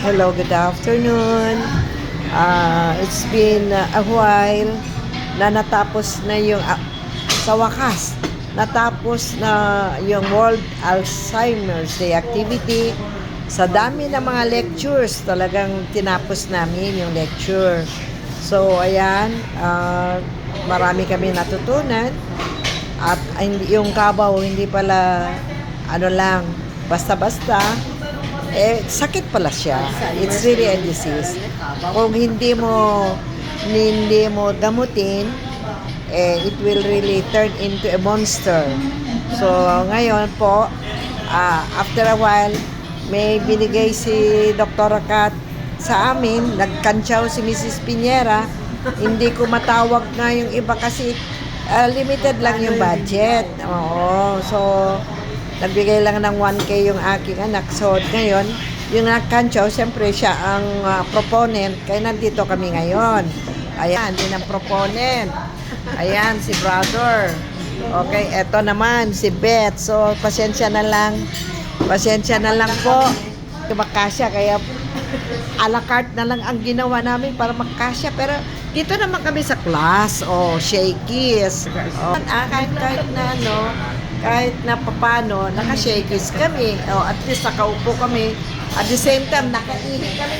Hello, good afternoon. It's been a while na natapos na yung sa wakas natapos na yung World Alzheimer's Day activity. Sa dami ng mga lectures, talagang tinapos namin yung lecture. So, ayan, marami kami natutunan. At yung Kabaw, hindi pala, ano lang, basta-basta, sakit pala siya. It's really a disease. Kung hindi mo gamutin, it will really turn into a monster. So, ngayon po, after a while, may binigay si Dr. Kat sa amin, nagkantsaw si Mrs. Piñera. Hindi ko matawag na yung iba kasi limited lang yung budget. Oo, so nagbigay lang ng 1K yung aking anak. So ngayon, yung nagkantsaw, siyempre siya ang proponent, kaya nandito kami ngayon. Ayan, din ang proponent. Ayan, si brother. Okay, eto naman, si Beth. So, pasensya na lang. Pasensya na lang po. Makasya, kaya a la carte na lang ang ginawa namin para makasya. Pero dito naman kami sa class. Shakies. Kahit na ano, kahit na papano, naka-shakies kami. At least nakaupo kami. At the same time, nakaihi kami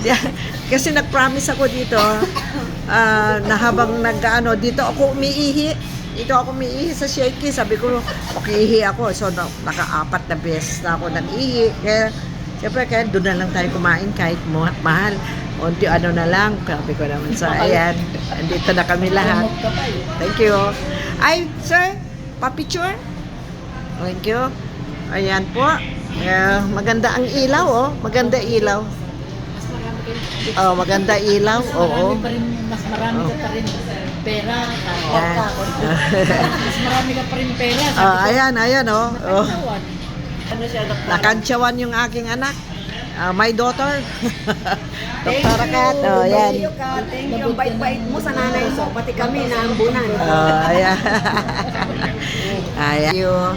dyan. Kasi nag-promise ako dito na habang dito ako umiihi. Dito ako umiihi sa shakies. Sabi ko, makiihi ako. So, naka-4 na beses na ako nag-ihi. Kaya, siyempre, doon na lang tayo kumain kahit mahal. Unti na lang. Sabi ko naman. So, ayan. Andito na kami lahat. Thank you. Ay, sir, pa-picture? Thank you. Ayan po. Maganda ang ilaw, Maganda ilaw. Maganda ilaw. Oo. Mas marami ka pa rin pera. Mas marami ka pa rin pera. Ayan, Nakantsawan yung aking anak. My daughter. Dr. Kat. Ayan. Thank you. Bait-bait mo sa nanay mo. Pati kami na ambunan. Ayan. Ayan. Thank you.